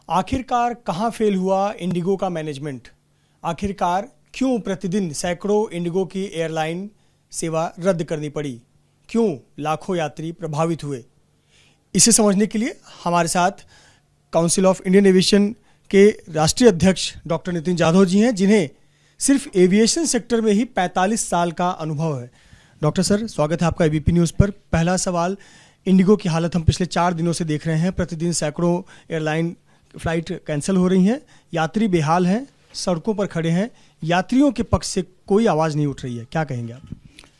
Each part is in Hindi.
आखिरकार कहां फेल हुआ इंडिगो का मैनेजमेंट? आखिरकार क्यों प्रतिदिन सैकड़ों इंडिगो की एयरलाइन सेवा रद्द करनी पड़ी? क्यों लाखों यात्री प्रभावित हुए? इसे समझने के लिए हमारे साथ काउंसिल ऑफ इंडियन एविएशन के राष्ट्रीय अध्यक्ष डॉक्टर नितिन जाधव जी हैं, जिन्हें सिर्फ एविएशन सेक्टर में ही 45 साल का अनुभव है। डॉक्टर सर, स्वागत है आपका एबीपी न्यूज़ पर। पहला सवाल, इंडिगो की हालत हम पिछले 4 दिनों से देख रहे हैं। प्रतिदिन सैकड़ों एयरलाइन फ्लाइट कैंसिल हो रही हैं, यात्री बेहाल हैं, सड़कों पर खड़े हैं, यात्रियों के पक्ष से कोई आवाज़ नहीं उठ रही है। क्या कहेंगे आप?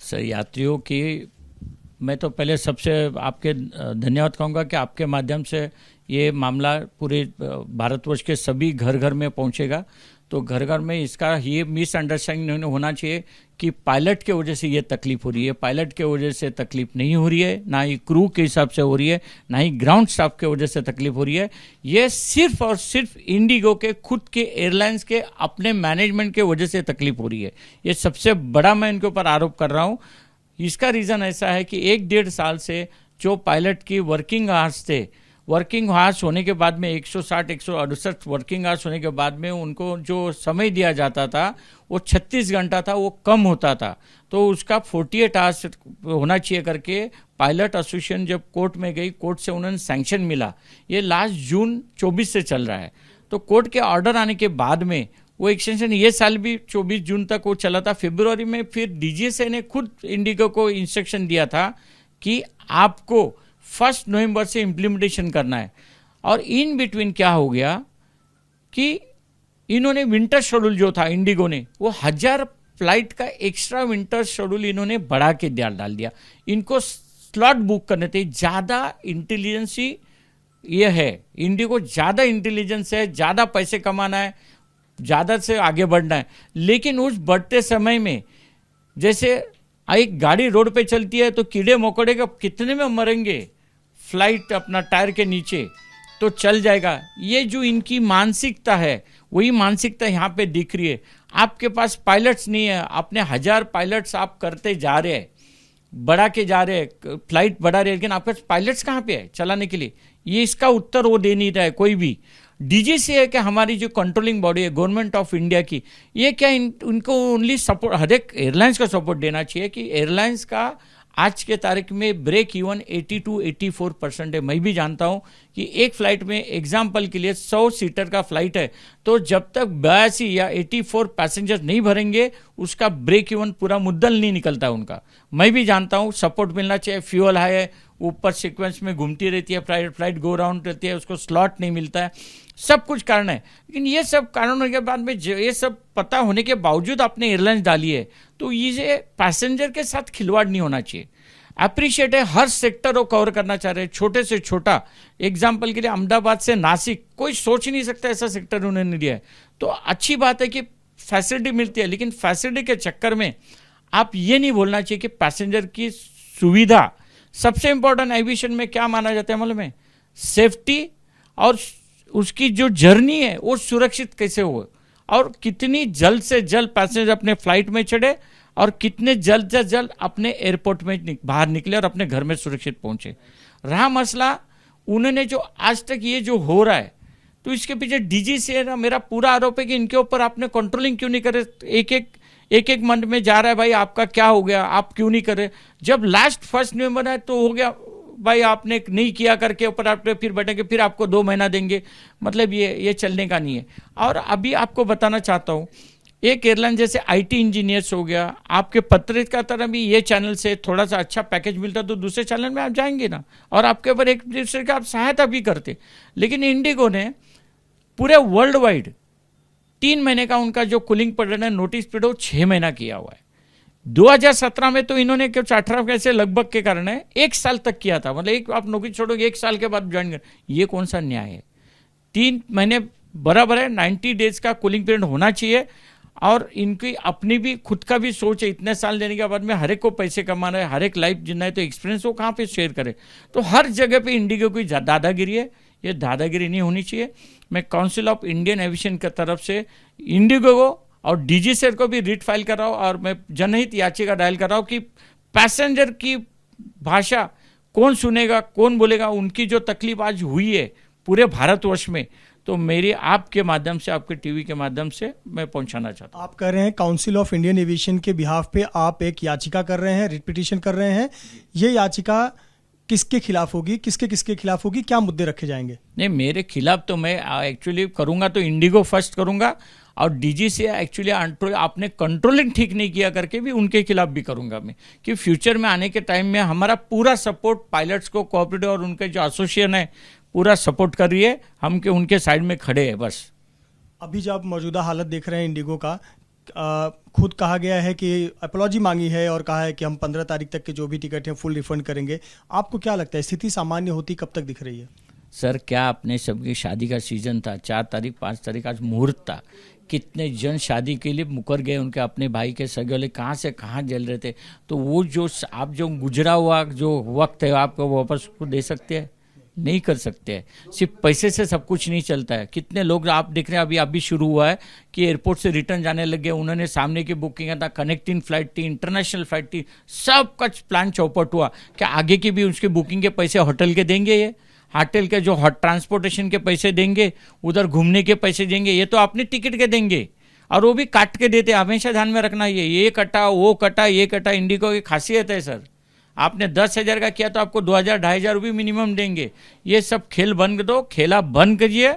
सर, यात्रियों की मैं तो पहले सबसे आपके धन्यवाद कहूँगा कि आपके माध्यम से ये मामला पूरे भारतवर्ष के सभी घर घर में पहुँचेगा। तो घर घर में इसका ये मिसअंडरस्टैंडिंग होना चाहिए कि पायलट के वजह से ये तकलीफ हो रही है। पायलट के वजह से तकलीफ नहीं हो रही है, ना ही क्रू के हिसाब से हो रही है, ना ही ग्राउंड स्टाफ के वजह से तकलीफ हो रही है। ये सिर्फ और सिर्फ इंडिगो के खुद के एयरलाइंस के अपने मैनेजमेंट के वजह से तकलीफ हो रही है। ये सबसे बड़ा मैं इनके ऊपर आरोप कर रहा हूँ। इसका रीज़न ऐसा है कि 1-1.5 साल से जो पायलट की वर्किंग आवर्स थे, वर्किंग आवर्स होने के बाद में 160-168 वर्किंग आवर्स होने के बाद में उनको जो समय दिया जाता था वो 36 घंटा था, वो कम होता था। तो उसका 48 आवर्स होना चाहिए करके पायलट एसोसिएशन जब कोर्ट में गई, कोर्ट से उन्होंने सैंक्शन मिला। ये लास्ट जून 24 से चल रहा है। तो कोर्ट के ऑर्डर आने के बाद में वो एक्सटेंशन ये साल भी 24 जून तक वो चला था। फरवरी में फिर डीजीसीए ने खुद इंडिगो को इंस्ट्रक्शन दिया था कि आपको 1 नवंबर से इम्प्लीमेंटेशन करना है। और इन बिटवीन क्या हो गया कि इन्होंने विंटर शेड्यूल जो था इंडिगो ने, वो 1000 फ्लाइट का एक्स्ट्रा विंटर शेड्यूल इन्होंने बढ़ा के डाल दिया। इनको स्लॉट बुक करने थे। ज़्यादा इंटेलिजेंस ही ये है, इंडिगो ज़्यादा इंटेलिजेंस है, ज़्यादा पैसे कमाना है, ज़्यादा से आगे बढ़ना है। लेकिन उस बढ़ते समय में जैसे एक गाड़ी रोड पे चलती है तो कीड़े मकोड़े का कितने में मरेंगे, फ्लाइट अपना टायर के नीचे तो चल जाएगा। ये जो इनकी मानसिकता है वही मानसिकता यहाँ पे दिख रही है। आपके पास पायलट्स नहीं है, अपने 1000 पायलट्स आप करते जा रहे हैं, बढ़ा के जा रहे हैं, फ्लाइट बढ़ा रहे हैं, लेकिन आपके पास पायलट्स कहाँ पे है चलाने के लिए? ये इसका उत्तर वो दे नहीं रहा है कोई भी। डीजीसीए है कि हमारी जो कंट्रोलिंग बॉडी है गवर्नमेंट ऑफ इंडिया की, ये क्या उनको ओनली सपोर्ट, हर एक एयरलाइंस का सपोर्ट देना चाहिए कि एयरलाइंस का आज के तारीख में ब्रेक इवन 80-84% है। मैं भी जानता हूं कि एक फ्लाइट में एग्जाम्पल के लिए 100 सीटर का फ्लाइट है, तो जब तक 82 या 84 पैसेंजर्स नहीं भरेंगे उसका ब्रेक इवन पूरा मुद्दल नहीं निकलता उनका। मैं भी जानता हूं सपोर्ट मिलना चाहिए। फ्यूल हाई है, ऊपर सीक्वेंस में घूमती रहती है, फ्लाइट गो राउंड रहती है, उसको स्लॉट नहीं मिलता है, सब कुछ कारण है। लेकिन ये सब कारणों के बाद में ये सब पता होने के बावजूद आपने एयरलाइंस डाली है, तो ये पैसेंजर के साथ खिलवाड़ नहीं होना चाहिए। अप्रिशिएट है, हर सेक्टर को कवर करना चाह रहे हैं, छोटे से छोटा। एग्जाम्पल के लिए अहमदाबाद से नासिक, कोई सोच ही नहीं सकता ऐसा सेक्टर उन्होंने दिया है। तो अच्छी बात है कि फैसिलिटी मिलती है, लेकिन फैसिलिटी के चक्कर में आप ये नहीं बोलना चाहिए कि पैसेंजर की सुविधा सबसे इंपॉर्टेंट। एविएशन में क्या माना जाता है मालूम है? सेफ्टी, और उसकी जो जर्नी है वो सुरक्षित कैसे हो, और कितनी जल्द से जल्द पैसेंजर अपने फ्लाइट में चढ़े और कितने जल्द से जल्द अपने एयरपोर्ट में बाहर निकले और अपने घर में सुरक्षित पहुंचे। रहा मसला उन्होंने जो आज तक ये जो हो रहा है, तो इसके पीछे डीजीसीए का मेरा पूरा आरोप है कि इनके ऊपर आपने कंट्रोलिंग क्यों नहीं करे। एक मंथ में जा रहा है, भाई आपका क्या हो गया, आप क्यों नहीं करे? जब लास्ट 1 नवंबर है तो हो गया, भाई आपने नहीं किया करके ऊपर आप फिर बैठेंगे, फिर आपको 2 महीना देंगे। मतलब ये चलने का नहीं है। और अभी आपको बताना चाहता हूँ, एक एयरलाइन जैसे आईटी इंजीनियर्स हो गया, आपके पत्रकार तरह भी ये चैनल से थोड़ा सा अच्छा पैकेज मिलता तो दूसरे चैनल में आप जाएंगे ना, और आपके ऊपर एक दूसरे का आप सहायता भी करते। लेकिन इंडिगो ने पूरे वर्ल्ड वाइड 3 महीने का उनका जो कूलिंग पीरियड है, नोटिस पीरियड, वो 6 महीना किया हुआ है। 2017 में तो इन्होंने कुछ 18 कैसे लगभग के कारण है 1 साल तक किया था। मतलब एक आप नौकरी छोड़ोगे 1 साल के बाद ज्वाइन कर, ये कौन सा न्याय है? 3 महीने बराबर है, 90 डेज का कूलिंग पीरियड होना चाहिए। और इनकी अपनी भी खुद का भी सोच है, इतने साल देने के बाद में हर एक को पैसे कमाना है, हर एक लाइफ जीना है, तो एक्सपीरियंस वो कहाँ पे शेयर करे? तो हर जगह पे इंडिगो की दादागिरी है। ये दादागिरी नहीं होनी चाहिए। मैं काउंसिल ऑफ इंडियन एविएशन की तरफ से इंडिगो को और डीजीसीए को भी रिट फाइल कर रहा हूँ, और मैं जनहित याचिका डायल कर रहा हूँ कि पैसेंजर की भाषा कौन सुनेगा, कौन बोलेगा? उनकी जो तकलीफ आज हुई है पूरे भारतवर्ष में, तो मेरी आपके माध्यम से, आपके टीवी के माध्यम से मैं पहुंचाना चाहता हूं। आप कर रहे हैं काउंसिल ऑफ इंडियन एविएशन के बिहाफ पे आप एक याचिका कर रहे हैं, रिट पिटीशन कर रहे हैं। ये याचिका किसके खिलाफ होगी, किसके खिलाफ होगी, क्या मुद्दे रखे जाएंगे? नहीं, मेरे खिलाफ तो मैं एक्चुअली करूंगा तो इंडिगो फर्स्ट करूंगा, और डीजी से एक्चुअली आपने कंट्रोलिंग ठीक नहीं किया करके भी उनके खिलाफ भी करूंगा मैं, कि फ्यूचर में आने के टाइम में हमारा पूरा सपोर्ट पायलट्स को, कोऑपरेटिव और उनके जो एसोसिएशन है पूरा सपोर्ट कर रही है, हम के उनके साइड में खड़े हैं बस। अभी जब मौजूदा हालत देख रहे हैं इंडिगो का, खुद कहा गया है कि अपॉलॉजी मांगी है और कहा है कि हम 15 तारीख तक के जो भी टिकट हैं फुल रिफंड करेंगे। आपको क्या लगता है स्थिति सामान्य होती कब तक दिख रही है? सर, क्या अपने सबकी शादी का सीजन था, 4 तारीख 5 तारीख आज मुहूर्त था, कितने जन शादी के लिए मुकर गए, उनके अपने भाई के सगे वाले कहाँ से कहाँ जल रहे थे। तो वो जो आप जो गुजरा हुआ जो वक्त है आपको वापस को दे सकते हैं? नहीं कर सकते हैं। सिर्फ पैसे से सब कुछ नहीं चलता है। कितने लोग आप देख रहे हैं, अभी शुरू हुआ है कि एयरपोर्ट से रिटर्न जाने लगे, उन्होंने सामने की बुकिंग था, कनेक्टिंग फ्लाइट थी, इंटरनेशनल फ्लाइट थी, सब कुछ प्लान चौपट हुआ। क्या आगे की भी उसकी बुकिंग के पैसे होटल के देंगे? ये होटल के जो ट्रांसपोर्टेशन के पैसे देंगे, उधर घूमने के पैसे देंगे, ये तो अपने टिकट के देंगे, और वो भी काट के देते। हमेशा ध्यान में रखना, ये कटा, वो कटा, ये कटा। इंडिगो की खासियत है सर, आपने 10,000 का किया तो आपको 2,000 2,500 रुपये मिनिमम देंगे। ये सब खेल बंद दो, खेला बंद करिए।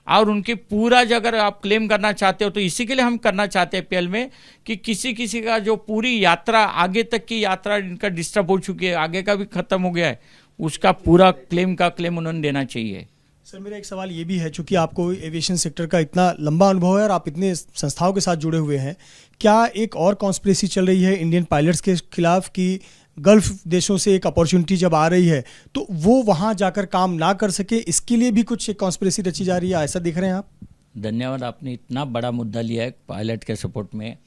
और उनकी पूरा जो अगर आप क्लेम करना चाहते हो तो इसी के लिए हम करना चाहते हैं पीएल में, कि किसी का जो पूरी यात्रा आगे तक की यात्रा इनका डिस्टर्ब हो चुकी है, आगे का भी खत्म हो गया है, उसका पूरा क्लेम उन्होंने देना चाहिए। सर, मेरा एक सवाल ये भी है, चूंकि आपको एविएशन सेक्टर का इतना लंबा अनुभव है और आप इतने संस्थाओं के साथ जुड़े हुए हैं, क्या एक और कॉन्स्पिरेसी चल रही है इंडियन पायलट्स के खिलाफ कि गल्फ देशों से एक अपॉर्चुनिटी जब आ रही है तो वो वहां जाकर काम ना कर सके, इसके लिए भी कुछ एक कॉन्स्पिरेसी रची जा रही है, ऐसा देख रहे हैं आप? धन्यवाद, आपने इतना बड़ा मुद्दा लिया है पायलट के सपोर्ट में,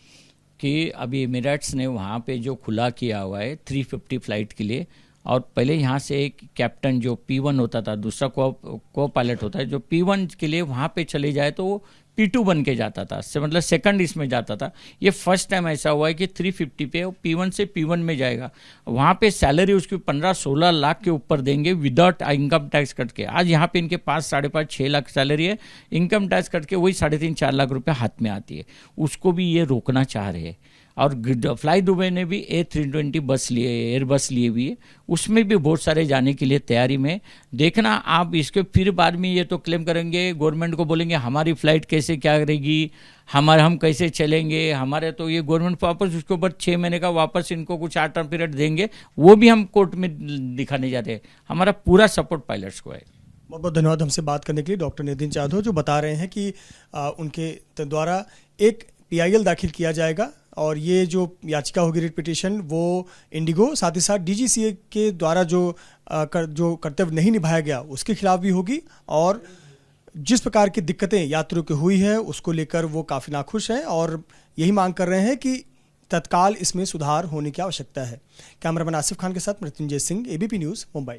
कि अभी एमिरेट्स ने वहाँ पे जो खुला किया हुआ है 350 फ्लाइट के लिए, और पहले यहाँ से एक कैप्टन जो P1 होता था, दूसरा को पायलट होता है, जो P1 के लिए वहाँ पे चले जाए तो वो P2 बन के जाता था, मतलब सेकंड इसमें जाता था। ये फर्स्ट टाइम ऐसा हुआ है कि 350 पे वो P1 से P1 में जाएगा। वहाँ पे सैलरी उसकी 15-16 लाख के ऊपर देंगे विदाउट इनकम टैक्स कट के। आज यहाँ पे इनके पास 5.5-6 लाख सैलरी है, इनकम टैक्स कट के वही 3.5-4 लाख रुपये हाथ में आती है। उसको भी ये रोकना चाह रहे हैं। और फ्लाई दुबई ने भी A320 बस लिए, एयर बस लिए हुई है, उसमें भी बहुत सारे जाने के लिए तैयारी में। देखना आप इसके फिर बाद में ये तो क्लेम करेंगे, गवर्नमेंट को बोलेंगे हमारी फ्लाइट कैसे क्या करेगी, हम कैसे चलेंगे, हमारे तो ये गवर्नमेंट वापस उसके ऊपर 6 महीने का वापस इनको कुछ टर्म पीरियड देंगे, वो भी हम कोर्ट में दिखाने जाते हैं। हमारा पूरा सपोर्ट पायलट्स को है। बहुत बहुत धन्यवाद हमसे बात करने के लिए डॉक्टर नितिन जाधव, जो बता रहे हैं कि उनके द्वारा एक PIL दाखिल किया जाएगा और ये जो याचिका होगी रिट पिटीशन वो इंडिगो साथ ही साथ DGCA के द्वारा जो कर्तव्य नहीं निभाया गया उसके खिलाफ भी होगी, और जिस प्रकार की दिक्कतें यात्रियों की हुई है उसको लेकर वो काफ़ी नाखुश हैं और यही मांग कर रहे हैं कि तत्काल इसमें सुधार होने की आवश्यकता है। कैमरामैन आसिफ खान के साथ मृत्युंजय सिंह, ABP न्यूज़, मुंबई।